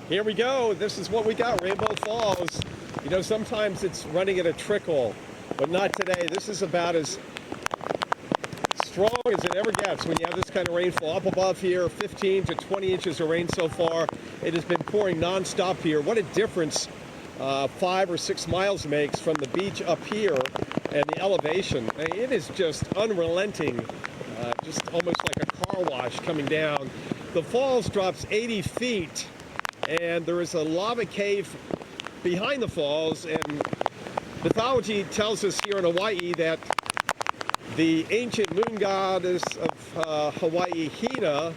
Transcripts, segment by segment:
Here we go. This is what we got, Rainbow Falls. You know, sometimes it's running at a trickle, but not today. This is about as strong as it ever gets when you have this kind of rainfall. Up above here, 15 to 20 inches of rain so far. It has been pouring nonstop here. What a difference 5 or 6 miles makes from the beach up here and the elevation. It is just unrelenting, just almost like a car wash coming down. The falls drops 80 feet, and there is a lava cave behind the falls, and mythology tells us here in Hawaii that the ancient moon goddess of Hawaii, Hilo,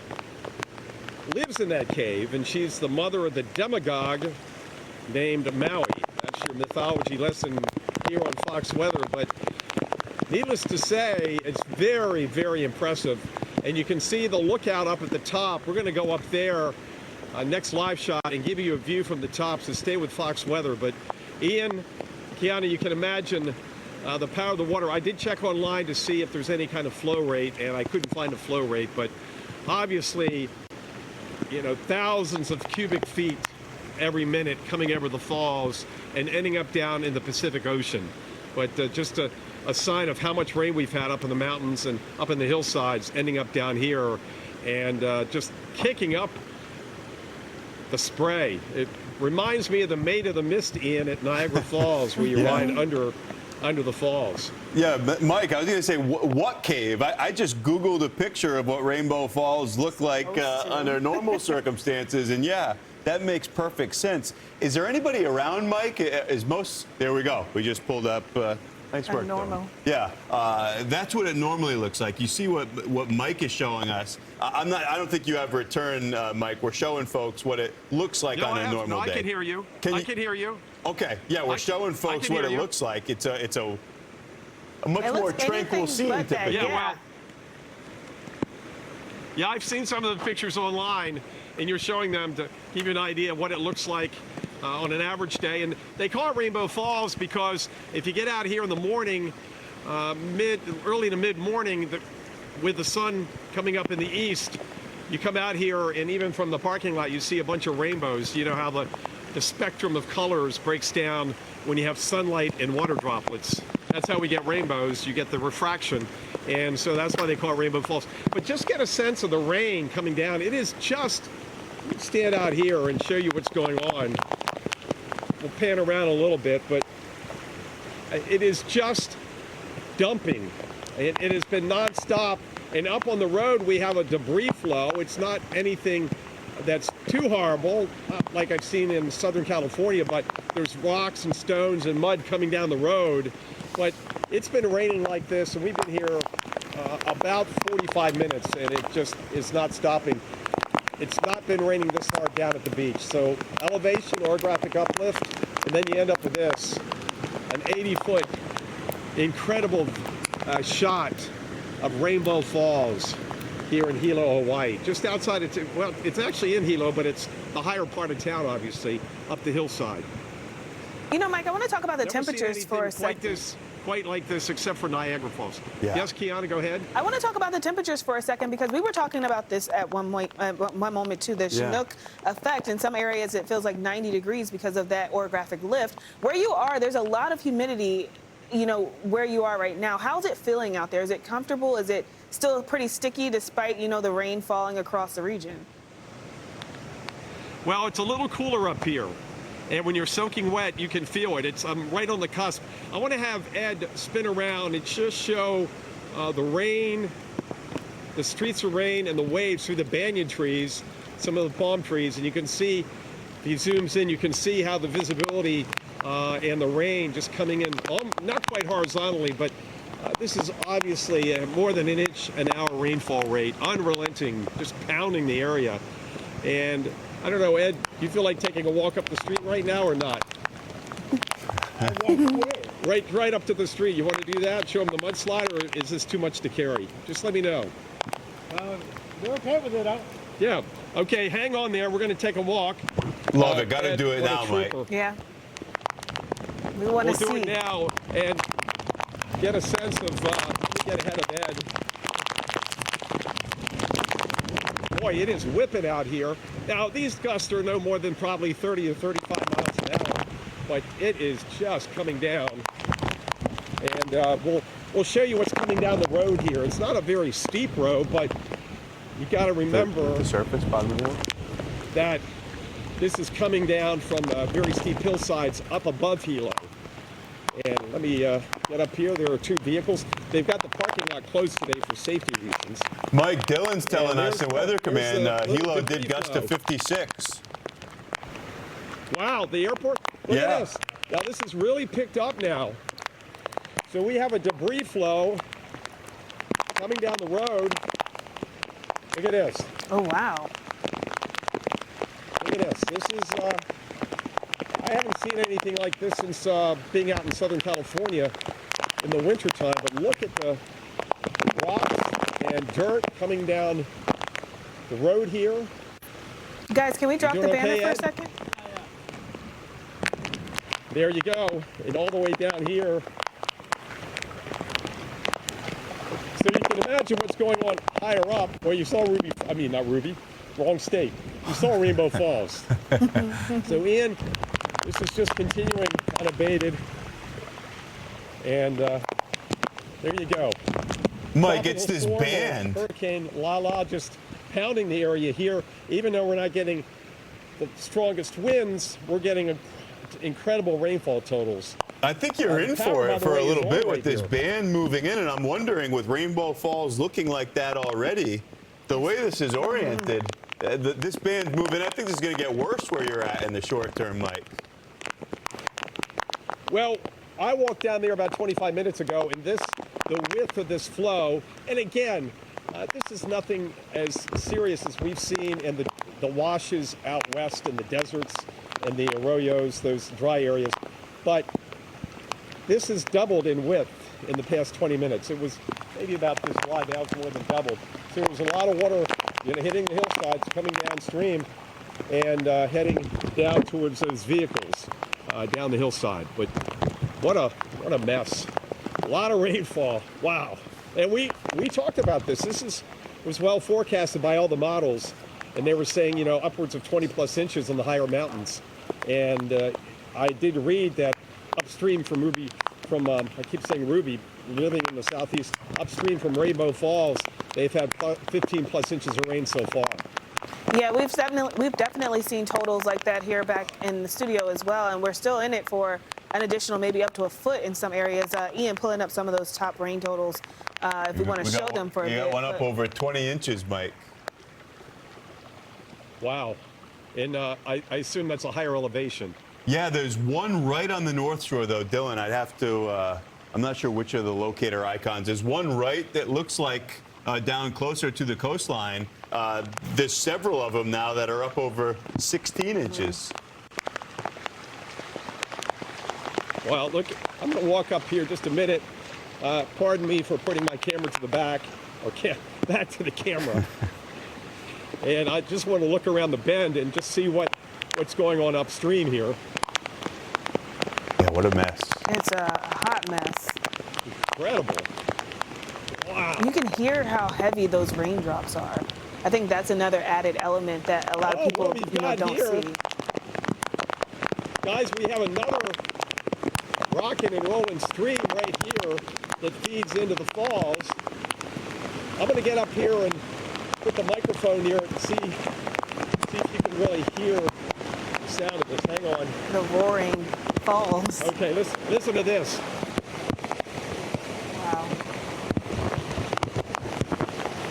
lives in that cave, and she's the mother of the demagogue named Maui. That's your mythology lesson here on Fox Weather, but needless to say, it's very, very impressive. And you can see the lookout up at the top. We're going to go up there next live shot and give you a view from the top, so stay with Fox Weather. But Ian, Kiana, you can imagine the power of the water. I did check online to see if there's any kind of flow rate, and I couldn't find a flow rate, but obviously, you know, thousands of cubic feet every minute coming over the falls and ending up down in the Pacific Ocean. But just a sign of how much rain we've had up in the mountains and up in the hillsides, ending up down here and just kicking up the spray. It reminds me of the Maid of the Mist, Ian, at Niagara Falls, where you ride under the falls. Yeah, Mike, I was going to say, what cave? I just Googled a picture of what Rainbow Falls look like under normal circumstances, and yeah, that makes perfect sense. Is there anybody around, Mike? There we go. We just pulled up. Nice work, normal. Yeah, that's what it normally looks like. You see what Mike is showing us. I don't think you have returned, Mike. We're showing folks what it looks like on a normal day. I can hear you. I can hear you. Okay, yeah, we're showing folks what it looks like. It's a much more tranquil scene typically. Yeah, I've seen some of the pictures online, and you're showing them to give you an idea of what it looks like on an average day. And they call it Rainbow Falls because if you get out here in the morning, early to mid-morning, with the sun coming up in the east, you come out here, and even from the parking lot, you see a bunch of rainbows. You know how the spectrum of colors breaks down when you have sunlight and water droplets. That's how we get rainbows. You get the refraction. And so that's why they call it Rainbow Falls. But just get a sense of the rain coming down. It is just, let's stand out here and show you what's going on. We'll pan around a little bit, but it is just dumping. It has been nonstop. And up on the road, we have a debris flow. It's not anything that's too horrible, like I've seen in Southern California, but there's rocks and stones and mud coming down the road. But it's been raining like this, and we've been here about 45 minutes, and it just is not stopping. It's not been raining this hard down at the beach. So elevation, orographic uplift, and then you end up with this, an 80-foot incredible shot of Rainbow Falls here in Hilo, Hawaii. Just outside of, well, it's actually in Hilo, but it's the higher part of town, obviously, up the hillside. You know, Mike, I want to talk about the temperatures for a second. Quite like this, except for Niagara Falls. Yeah. Yes, Kiana, go ahead. I want to talk about the temperatures for a second because we were talking about this at one moment too, the Chinook effect. In some areas, it feels like 90 degrees because of that orographic lift. Where you are, there's a lot of humidity, you know, where you are right now. How's it feeling out there? Is it comfortable? Is it still pretty sticky despite, you know, the rain falling across the region? Well, it's a little cooler up here. And when you're soaking wet, you can feel it. I'm right on the cusp. I want to have Ed spin around and just show the rain, the streets of rain, and the waves through the banyan trees, some of the palm trees. And you can see, if he zooms in, you can see how the visibility and the rain just coming in, not quite horizontally, but this is obviously more than an inch an hour rainfall rate, unrelenting, just pounding the area. And I don't know, Ed, do you feel like taking a walk up the street right now or not? Right up to the street. You want to do that? Show them the mudslide, or is this too much to carry? Just let me know. We're okay with it. Yeah. Okay, hang on there. We're going to take a walk. Love it. Got to do it now, Mike. Yeah. We want to see. We'll do it now and get a sense of, let me get ahead of Ed. boy, it is whipping out here. Now, these gusts are no more than probably 30 to 35 miles an hour, but it is just coming down. And we'll show you what's coming down the road here. It's not a very steep road, but you got to remember the surface, bottom of the hill. that this is coming down from very steep hillsides up above Hilo. And let me get up here. There are two vehicles. They've got the parking lot closed today for safety reasons. Mike Dillon's telling us in Weather Command Hilo did debris gusts to 56. Wow, the airport. Look Yeah. at this. Now this is really picked up now. So we have a debris flow coming down the road. Look at this. Oh, wow. Look at this. This is, I haven't seen anything like this since being out in Southern California in the wintertime, but look at the rocks and dirt coming down the road here. Guys, can we drop the doing banner okay, for a Ed? second? There you go, and all the way down here. So you can imagine what's going on higher up, where you saw not Ruby, wrong state. You saw Rainbow Falls. So Ian, this is just continuing unabated. And there you go. Mike, it's this Tropical storm, band. Hurricane Lala just pounding the area here. Even though we're not getting the strongest winds, we're getting incredible rainfall totals. I think you're in power, for by it the for way, a is little on bit right with this here. band moving in, and I'm wondering, with Rainbow Falls looking like that already, the way this is oriented, this band moving, I think this is going to get worse where you're at in the short term, Mike. Well, I walked down there about 25 minutes ago, and the width of this flow, and again, this is nothing as serious as we've seen in the washes out west in the deserts and the arroyos, those dry areas, but this has doubled in width in the past 20 minutes. It was maybe about this wide, now it's more than doubled. So there was a lot of water hitting the hillsides, coming downstream, and heading down towards those vehicles down the hillside. But what a mess. A lot of rainfall. Wow. And we talked about this. This was well forecasted by all the models, and they were saying, upwards of 20 plus inches on the higher mountains. And I did read that upstream from I keep saying Ruby, living in the southeast, upstream from Rainbow Falls, they've had 15 plus inches of rain so far. Yeah, we've definitely seen totals like that here back in the studio as well, and we're still in it for an additional maybe up to a foot in some areas. Ian pulling up some of those top rain totals if we want to show them for a bit. You got one up over 20 inches, Mike. Wow. And I assume that's a higher elevation. Yeah, there's one right on the North Shore, though, Dylan. I'd have to, I'm not sure which of the locator icons. There's one right that looks like down closer to the coastline. There's several of them now that are up over 16 inches. Well, look, I'm going to walk up here just a minute. Pardon me for putting my camera to the back, or back to the camera. And I just want to look around the bend and just see what's going on upstream here. Yeah, what a mess. It's a hot mess. Incredible. Wow. You can hear how heavy those raindrops are. I think that's another added element that a lot of people what we've got don't here, see. Guys, we have another rocking and rolling stream right here that feeds into the falls. I'm going to get up here and put the microphone near it and see if you can really hear the sound of this. Hang on. The roaring falls. Okay, listen to this. Wow.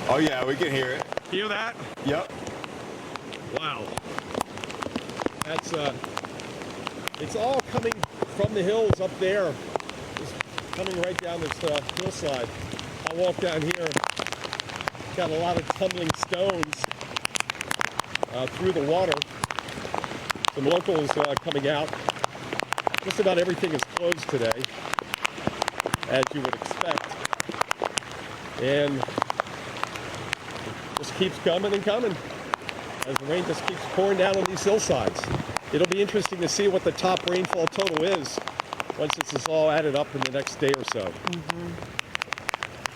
Oh, yeah, we can hear it. Hear that? Yep. Wow. That's it's all coming from the hills up there. It's coming right down this hillside. I'll walk down here. Got a lot of tumbling stones through the water. Some locals coming out. Just about everything is closed today, as you would expect. And just keeps coming and coming as the rain just keeps pouring down on these hillsides. It'll be interesting to see what the top rainfall total is once this is all added up in the next day or so.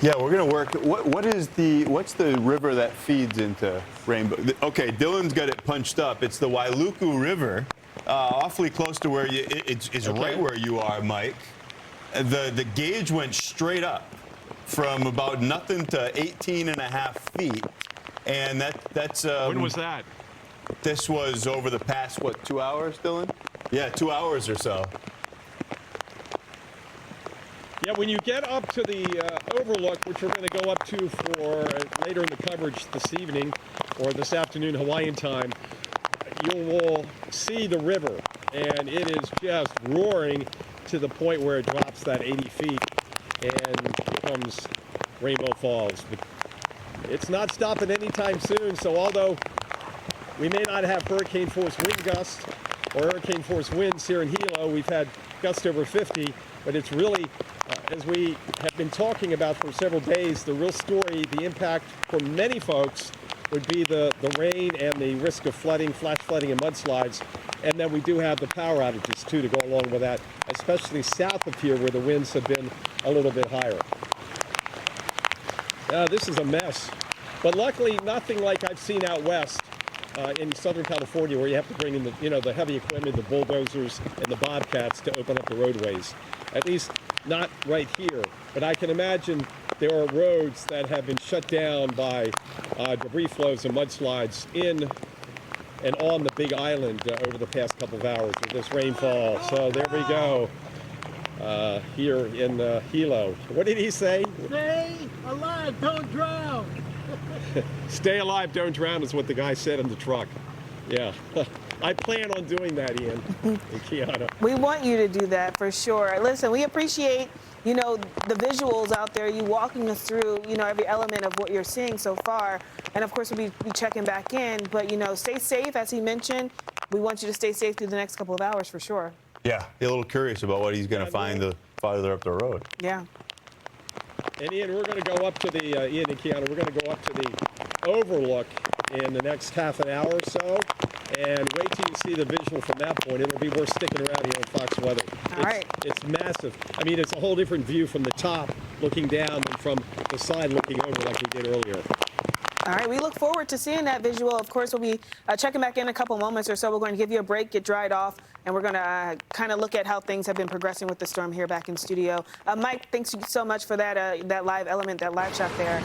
Yeah, we're gonna work. What's the river that feeds into Rainbow? Okay, Dylan's got it punched up. It's the Wailuku River, awfully close to where you. It's right where you are, Mike. The gauge went straight up from about nothing to 18.5 feet, and that's. When was that? This was over the past, what, 2 hours, Dylan? Yeah, 2 hours or so. Yeah, when you get up to the overlook, which we're going to go up to for later in the coverage this evening or this afternoon Hawaiian time, you will see the river, and it is just roaring to the point where it drops that 80 feet and becomes Rainbow Falls. But it's not stopping anytime soon, so although we may not have hurricane force wind gusts or hurricane force winds here in Hilo, we've had gusts over 50, but it's really, as we have been talking about for several days, the real story, the impact for many folks would be the rain and the risk of flooding, flash flooding and mudslides. And then we do have the power outages too to go along with that, especially south of here where the winds have been a little bit higher. This is a mess, but luckily nothing like I've seen out west in Southern California, where you have to bring in the heavy equipment, the bulldozers and the bobcats to open up the roadways. At least not right here, but I can imagine there are roads that have been shut down by debris flows and mudslides in and on the Big Island over the past couple of hours with this rainfall. So there we go here in Hilo. What did he say? Stay alive, don't drown. Stay alive, don't drown is what the guy said in the truck. Yeah. I plan on doing that, Ian and Kiana. We want you to do that for sure. Listen, we appreciate, the visuals out there, you walking us through, every element of what you're seeing so far. And of course, we'll be checking back in. But, stay safe, as he mentioned. We want you to stay safe through the next couple of hours for sure. Yeah, be a little curious about what he's going to find farther up the road. Yeah. And Ian, we're going to go up to the, Ian and Kiana, we're going to go up to the overlook in the next half an hour or so. And wait till you see the visual from that point. It'll be worth sticking around here on Fox Weather. All right. It's massive. I mean, it's a whole different view from the top looking down than from the side looking over like we did earlier. All right, we look forward to seeing that visual. Of course, we'll be checking back in a couple moments or so. We're going to give you a break, get dried off, and we're going to kind of look at how things have been progressing with the storm here back in studio. Mike, thanks so much for that live element, that live shot there.